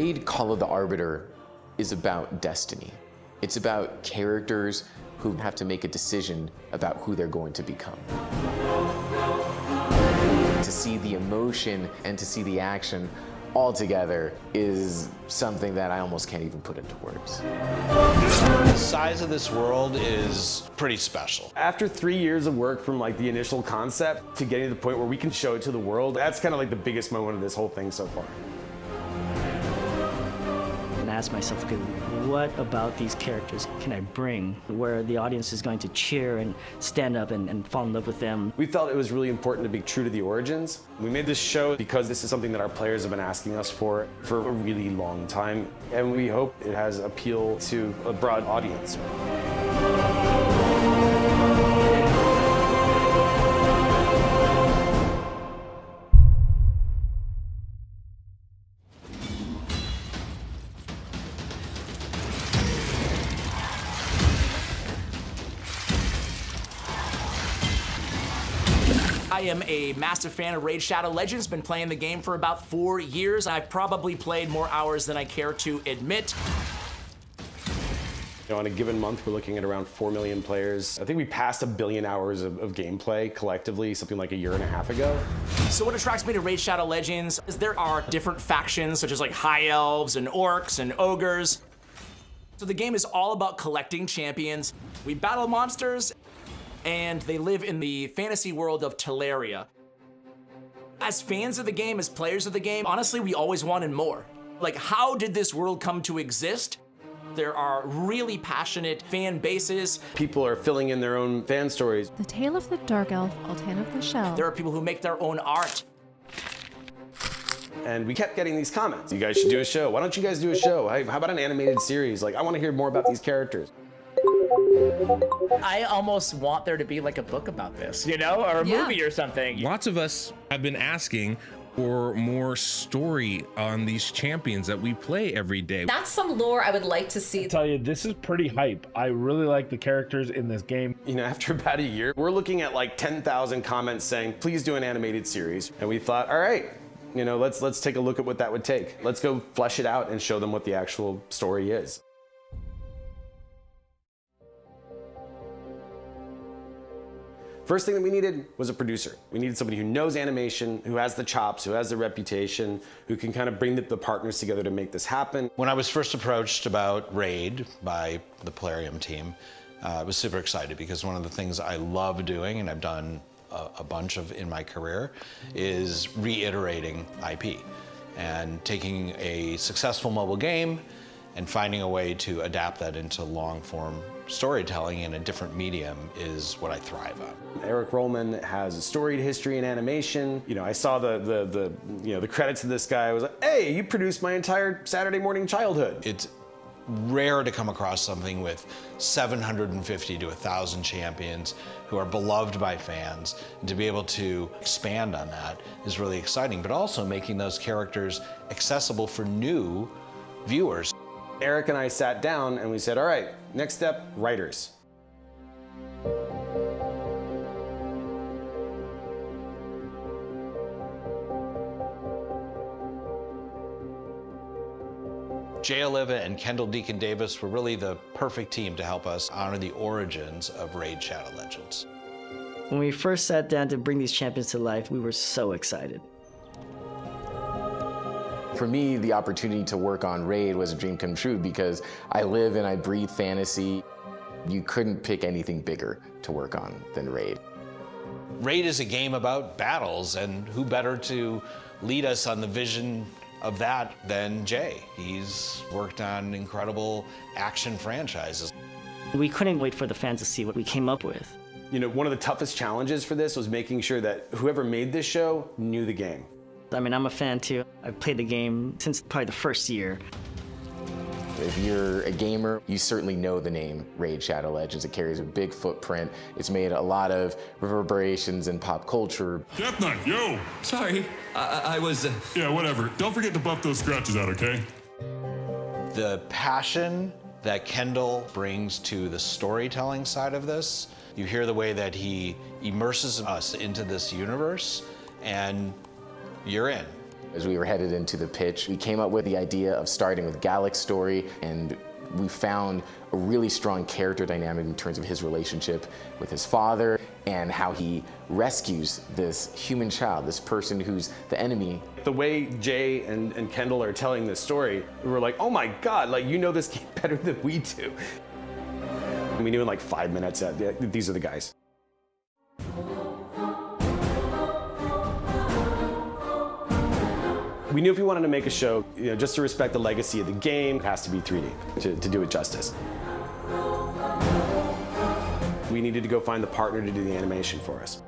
Raid Call of the Arbiter is about destiny. It's about characters who have to make a decision about who they're going to become. To see the emotion and to see the action all together is something that I almost can't even put into words. The size of this world is pretty special. After 3 years of work from like the initial concept to getting to the point where we can show it to the world, that's kind of like the biggest moment of this whole thing so far. And ask myself, okay, what about these characters can I bring where the audience is going to cheer and stand up and fall in love with them? We felt it was really important to be true to the origins. We made this show because this is something that our players have been asking us for a really long time, and we hope it has appeal to a broad audience. I am a massive fan of Raid Shadow Legends, been playing the game for about 4 years. I've probably played more hours than I care to admit. On a given month, we're looking at around 4 million players. I think we passed 1 billion hours of gameplay collectively, something like 1.5 years ago. So what attracts me to Raid Shadow Legends is there are different factions, such as like High Elves and Orcs and Ogres. So the game is all about collecting champions. We battle monsters, and they live in the fantasy world of Teleria. As fans of the game, as players of the game, honestly, we always wanted more. Like, how did this world come to exist? There are really passionate fan bases. People are filling in their own fan stories. The Tale of the Dark Elf, Altan of the Shell. There are people who make their own art. And we kept getting these comments. You guys should do a show. Why don't you guys do a show? Hey, how about an animated series? Like, I want to hear more about these characters. I almost want there to be like a book about this, you know, or a movie or something. Lots of us have been asking for more story on these champions that we play every day. That's some lore I would like to see. I tell you, this is pretty hype. I really like the characters in this game. You know, after about a year, we're looking at like 10,000 comments saying, please do an animated series. And we thought, all right, you know, let's take a look at what that would take. Let's go flesh it out and show them what the actual story is. First thing that we needed was a producer. We needed somebody who knows animation, who has the chops, who has the reputation, who can kind of bring the partners together to make this happen. When I was first approached about Raid by the Plarium team, I was super excited because one of the things I love doing, and I've done a bunch of in my career, is reiterating IP and taking a successful mobile game and finding a way to adapt that into long-form storytelling in a different medium is what I thrive on. Eric Rollman has a storied history in animation. You know, I saw the credits of this guy. I was like, hey, you produced my entire Saturday morning childhood. It's rare to come across something with 750 to 1,000 champions who are beloved by fans, and to be able to expand on that is really exciting, but also making those characters accessible for new viewers. Eric and I sat down and we said, all right, next step, writers. Jay Oliva and Kendall Deacon Davis were really the perfect team to help us honor the origins of Raid Shadow Legends. When we first sat down to bring these champions to life, we were so excited. For me, the opportunity to work on Raid was a dream come true because I live and I breathe fantasy. You couldn't pick anything bigger to work on than Raid. Raid is a game about battles, and who better to lead us on the vision of that than Jay? He's worked on incredible action franchises. We couldn't wait for the fans to see what we came up with. You know, one of the toughest challenges for this was making sure that whoever made this show knew the game. I mean, I'm a fan too. I've played the game since probably the first year. If you're a gamer, you certainly know the name Raid Shadow Legends. It carries a big footprint. It's made a lot of reverberations in pop culture. Death Knight, yo! Sorry, I was... Yeah, whatever. Don't forget to buff those scratches out, okay? The passion that Kendall brings to the storytelling side of this, you hear the way that he immerses us into this universe, and you're in. As we were headed into the pitch, we came up with the idea of starting with Gallic's story, and we found a really strong character dynamic in terms of his relationship with his father and how he rescues this human child, this person who's the enemy. The way Jay and Kendall are telling this story, we were like, oh my God, like, you know this game better than we do. We knew in like 5 minutes that these are the guys. We knew if we wanted to make a show, just to respect the legacy of the game, it has to be 3D to do it justice. We needed to go find the partner to do the animation for us.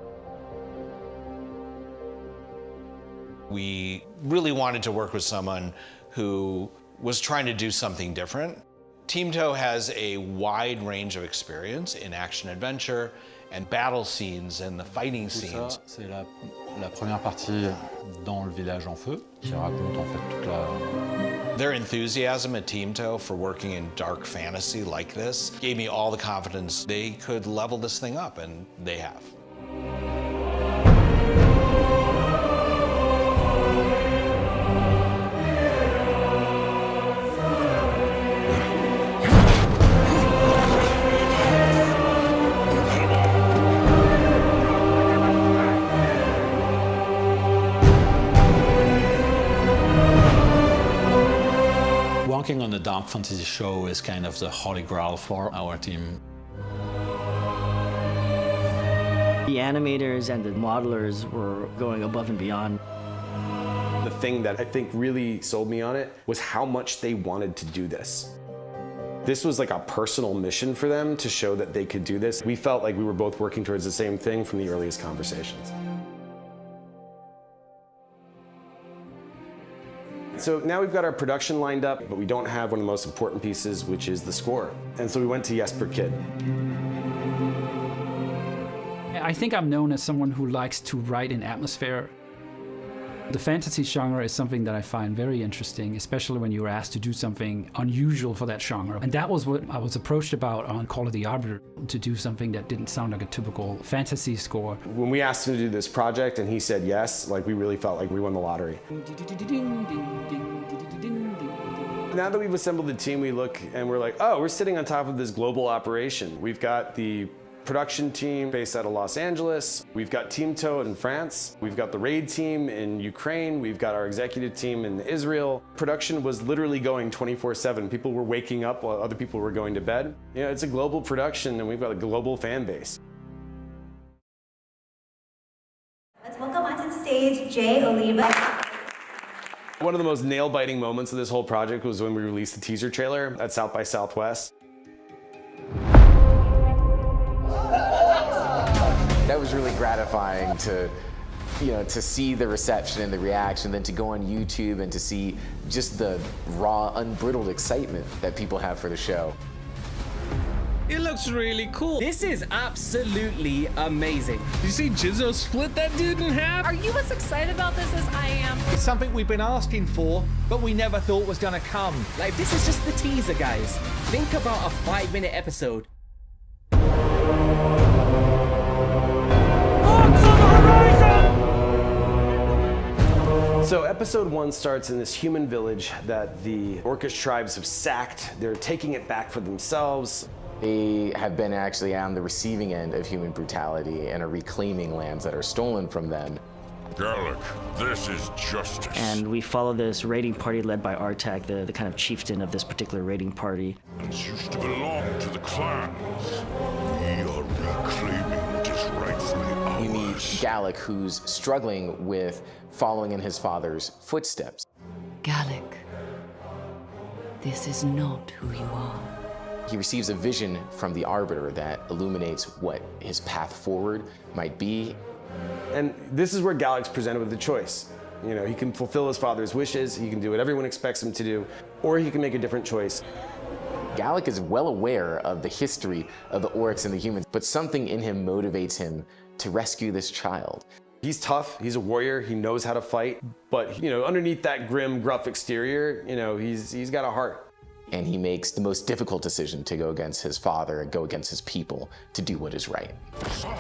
We really wanted to work with someone who was trying to do something different. TeamTo has a wide range of experience in action-adventure and battle scenes and the fighting scenes. C'est la première partie dans le village en feu qui raconte en fait toute la... Their enthusiasm at TeamTo for working in dark fantasy like this gave me all the confidence they could level this thing up, and they have. Working on a dark fantasy show is kind of the holy grail for our team. The animators and the modelers were going above and beyond. The thing that I think really sold me on it was how much they wanted to do this. This was like a personal mission for them to show that they could do this. We felt like we were both working towards the same thing from the earliest conversations. So now we've got our production lined up, but we don't have one of the most important pieces, which is the score. And so we went to Jesper Kyd. I think I'm known as someone who likes to write in atmosphere. The fantasy genre is something that I find very interesting, especially when you're asked to do something unusual for that genre. And that was what I was approached about on Call of the Arbiter, to do something that didn't sound like a typical fantasy score. When we asked him to do this project and he said yes, like, we really felt like we won the lottery. Now that we've assembled the team, we look and we're like, oh, we're sitting on top of this global operation. We've got the production team based out of Los Angeles. We've got TeamTo in France. We've got the raid team in Ukraine. We've got our executive team in Israel. Production was literally going 24/7. People were waking up while other people were going to bed. It's a global production and we've got a global fan base. Let's welcome onto the stage Jay, Oliva. One of the most nail-biting moments of this whole project was when we released the teaser trailer at South by Southwest. That was really gratifying to, to see the reception and the reaction, then to go on YouTube and to see just the raw, unbridled excitement that people have for the show. It looks really cool. This is absolutely amazing. You see Jizzo split that dude in half? Are you as excited about this as I am? It's something we've been asking for, but we never thought was gonna come. Like, this is just the teaser, guys. Think about a 5-minute episode. So episode 1 starts in this human village that the Orcish tribes have sacked. They're taking it back for themselves. They have been actually on the receiving end of human brutality and are reclaiming lands that are stolen from them. Gallic, this is justice. And we follow this raiding party led by Artak, the kind of chieftain of this particular raiding party. It used to belong to the clans. We are reclaiming what is rightfully ours. We meet Gallic, who's struggling with following in his father's footsteps. Gallic, this is not who you are. He receives a vision from the Arbiter that illuminates what his path forward might be. And this is where Gallic's presented with the choice. He can fulfill his father's wishes, he can do what everyone expects him to do, or he can make a different choice. Gallic is well aware of the history of the Orcs and the humans, but something in him motivates him to rescue this child. He's tough, he's a warrior, he knows how to fight, but underneath that grim, gruff exterior, he's got a heart. And he makes the most difficult decision to go against his father and go against his people to do what is right. Son,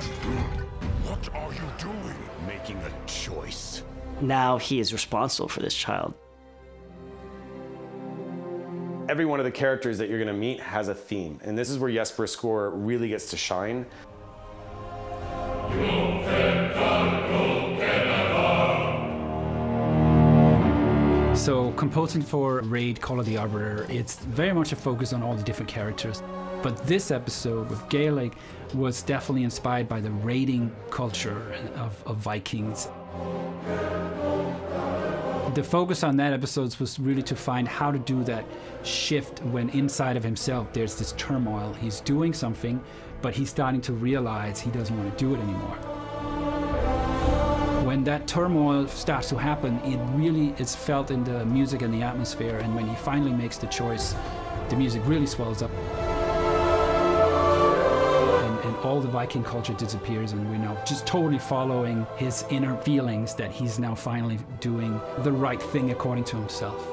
what are you doing? Making a choice. Now he is responsible for this child. Every one of the characters that you're going to meet has a theme, and this is where Jesper's score really gets to shine. So composing for Raid Call of the Arbiter, it's very much a focus on all the different characters. But this episode with Gaelic was definitely inspired by the raiding culture of Vikings. The focus on that episode was really to find how to do that shift when inside of himself there's this turmoil. He's doing something, but he's starting to realize he doesn't want to do it anymore. When that turmoil starts to happen, it really is felt in the music and the atmosphere, and when he finally makes the choice, the music really swells up. And all the Viking culture disappears, and we're now just totally following his inner feelings that he's now finally doing the right thing according to himself.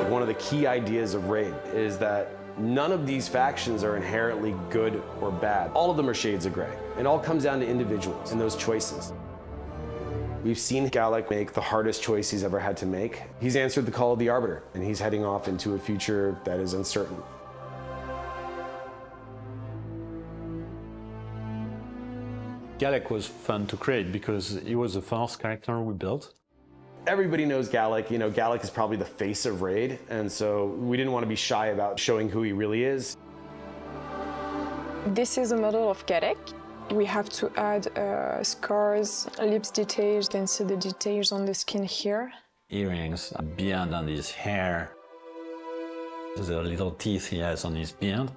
One of the key ideas of Raid is that none of these factions are inherently good or bad. All of them are shades of gray. It all comes down to individuals and those choices. We've seen Gallic make the hardest choice he's ever had to make. He's answered the call of the Arbiter, and he's heading off into a future that is uncertain. Gallic was fun to create because he was the first character we built. Everybody knows Gallic. You know, Gallic is probably the face of Raid, and so we didn't want to be shy about showing who he really is. This is a model of Gallic. We have to add scars, lips details, and see the details on the skin here. Earrings, a beard on his hair, the little teeth he has on his beard.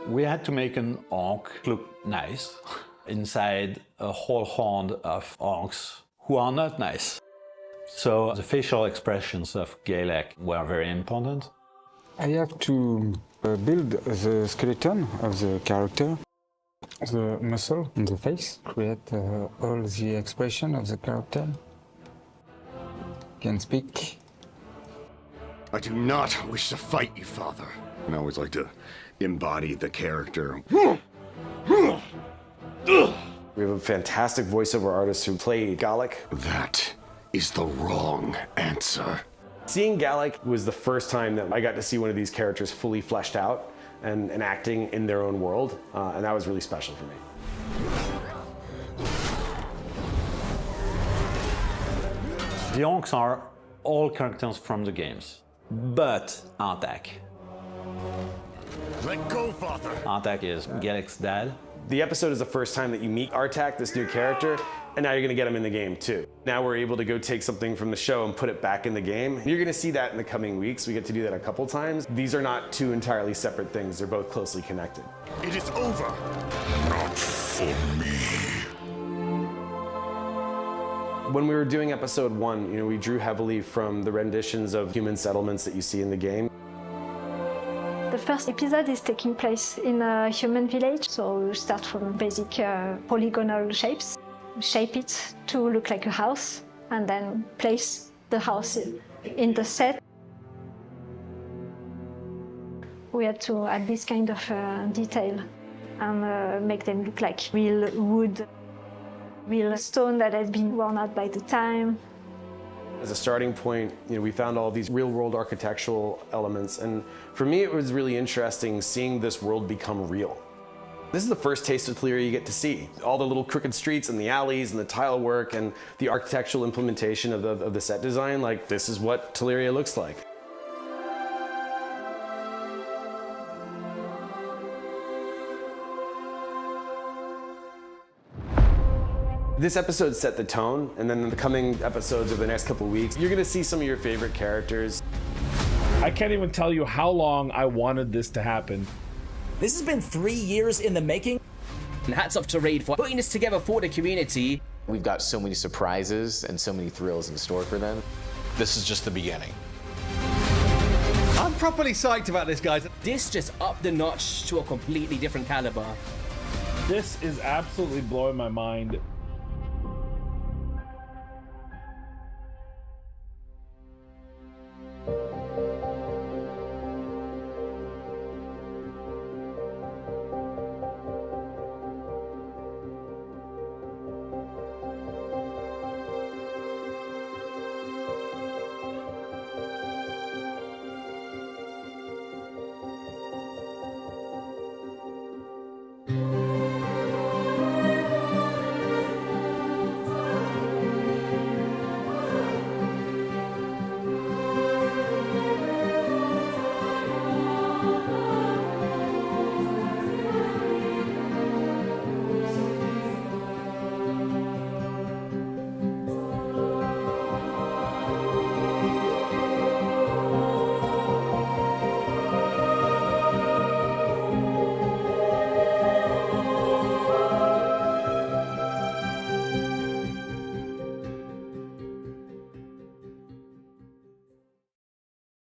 We had to make an orc look nice inside a whole horde of orcs who are not nice. So the facial expressions of Gaelic were very important. I have to build the skeleton of the character, the muscle in the face, create all the expression of the character. Can speak. I do not wish to fight you, Father. I always like to embody the character. We have a fantastic voiceover artist who played Gallic. That is the wrong answer. Seeing Gallic was the first time that I got to see one of these characters fully fleshed out and acting in their own world, and that was really special for me. The orcs are all characters from the games, but Artak. Let go, Father. Artak is Gallic's dad. The episode is the first time that you meet Artak, this new character, and now you're gonna get him in the game too. Now we're able to go take something from the show and put it back in the game. You're gonna see that in the coming weeks. We get to do that a couple times. These are not two entirely separate things. They're both closely connected. It is over. Not for me. When we were doing episode 1, you know, we drew heavily from the renditions of human settlements that you see in the game. The first episode is taking place in a human village, so we start from basic polygonal shapes, shape it to look like a house, and then place the house in the set. We had to add this kind of detail and make them look like real wood, real stone that has been worn out by the time. As a starting point, you know, we found all these real-world architectural elements, and for me it was really interesting seeing this world become real. This is the first taste of Teleria you get to see. All the little crooked streets and the alleys and the tile work and the architectural implementation of the set design, like this is what Teleria looks like. This episode set the tone, and then in the coming episodes of the next couple weeks, you're gonna see some of your favorite characters. I can't even tell you how long I wanted this to happen. This has been 3 years in the making. And hats off to Raid for putting this together for the community. We've got so many surprises and so many thrills in store for them. This is just the beginning. I'm properly psyched about this, guys. This just upped the notch to a completely different caliber. This is absolutely blowing my mind. you.